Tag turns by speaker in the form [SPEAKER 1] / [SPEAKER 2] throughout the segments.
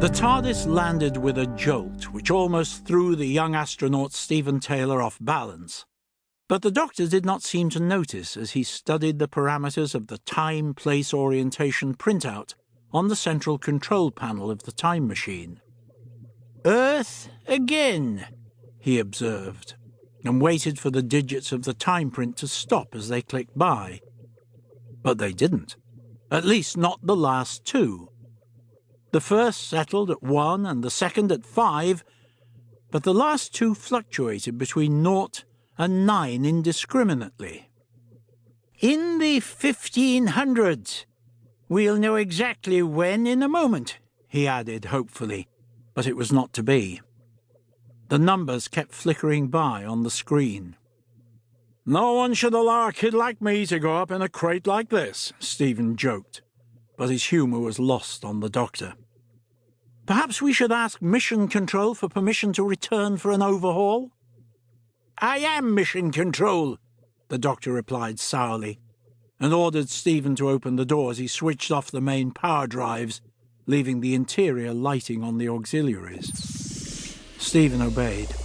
[SPEAKER 1] The TARDIS landed with a jolt, which almost threw the young astronaut Stephen Taylor off balance. But the Doctor did not seem to notice as he studied the parameters of the time-place orientation printout on the central control panel of the time machine. "Earth again," he observed, and waited for the digits of the time print to stop as they clicked by. But they didn't, at least not the last two. The first settled at 1 and the second at 5, but the last two fluctuated between 0 and 9 indiscriminately. "In the 1500s. We'll know exactly when in a moment," he added hopefully, but it was not to be. The numbers kept flickering by on the screen. "No one should allow a kid like me to go up in a crate like this," Stephen joked, but his humour was lost on the Doctor. "Perhaps we should ask Mission Control for permission to return for an overhaul?" "I am Mission Control," the Doctor replied sourly, and ordered Stephen to open the door as he switched off the main power drives, leaving the interior lighting on the auxiliaries. Stephen obeyed,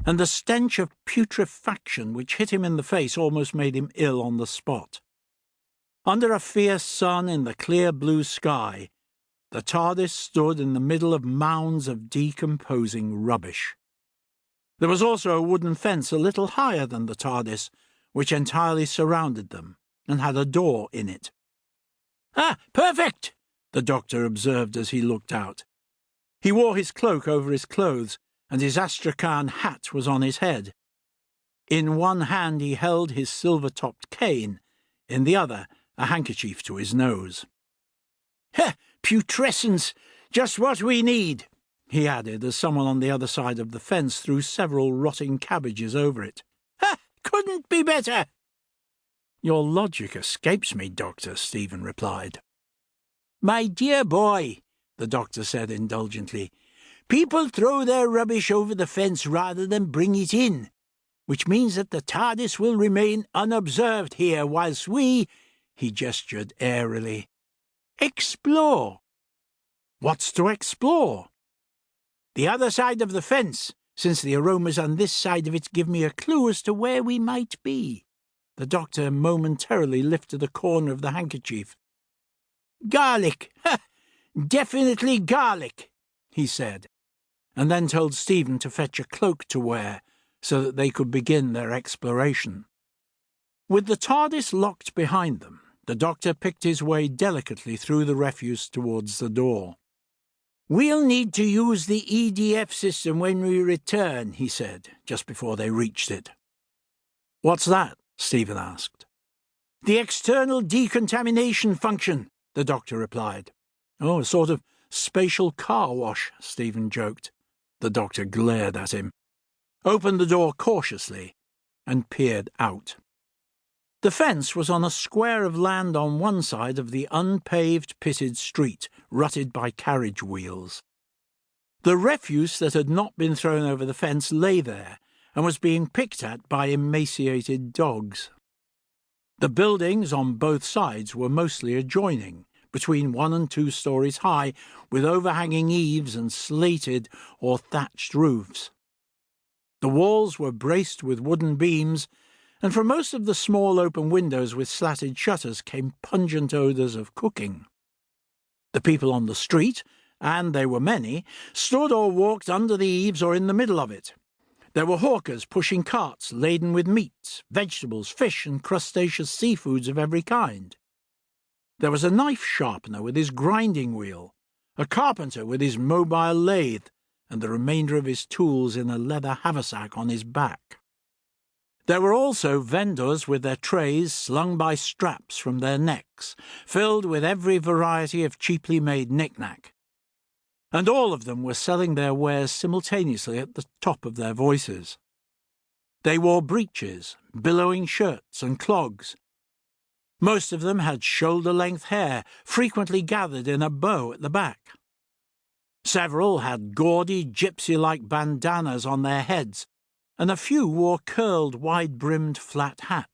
[SPEAKER 1] and the stench of putrefaction which hit him in the face almost made him ill on the spot. Under a fierce sun in the clear blue sky, the TARDIS stood in the middle of mounds of decomposing rubbish. There was also a wooden fence a little higher than the TARDIS, which entirely surrounded them and had a door in it. "Ah, perfect!" the Doctor observed as he looked out. He wore his cloak over his clothes, and his astrakhan hat was on his head. In one hand he held his silver-topped cane, in the other a handkerchief to his nose. "Heh! Putrescence! Just what we need," he added as someone on the other side of the fence threw several rotting cabbages over it. "Ha! Couldn't be better!" "Your logic escapes me, Doctor," Stephen replied. "My dear boy," the Doctor said indulgently, "people throw their rubbish over the fence rather than bring it in, which means that the TARDIS will remain unobserved here whilst we," he gestured airily, "explore." "What's to explore?" "The other side of the fence, since the aromas on this side of it give me a clue as to where we might be." The Doctor momentarily lifted a corner of the handkerchief. "Garlic! Ha! Definitely garlic," he said, and then told Stephen to fetch a cloak to wear so that they could begin their exploration. With the TARDIS locked behind them, the Doctor picked his way delicately through the refuse towards the door. "We'll need to use the EDF system when we return," he said, just before they reached it. "What's that?" Stephen asked. "The external decontamination function," the Doctor replied. "Oh, a sort of spatial car wash," Stephen joked. The Doctor glared at him, opened the door cautiously, and peered out. The fence was on a square of land on one side of the unpaved pitted street, rutted by carriage wheels. The refuse that had not been thrown over the fence lay there, and was being picked at by emaciated dogs. The buildings on both sides were mostly adjoining, between 1 and 2 stories high, with overhanging eaves and slated or thatched roofs. The walls were braced with wooden beams, and from most of the small open windows with slatted shutters came pungent odours of cooking. The people on the street, and they were many, stood or walked under the eaves or in the middle of it. There were hawkers pushing carts laden with meats, vegetables, fish, and crustaceous seafoods of every kind. There was a knife sharpener with his grinding wheel, a carpenter with his mobile lathe, and the remainder of his tools in a leather haversack on his back. There were also vendors with their trays slung by straps from their necks, filled with every variety of cheaply made knick-knack. And all of them were selling their wares simultaneously at the top of their voices. They wore breeches, billowing shirts, and clogs. Most of them had shoulder-length hair, frequently gathered in a bow at the back. Several had gaudy, gypsy-like bandanas on their heads, and a few wore curled, wide-brimmed flat hats.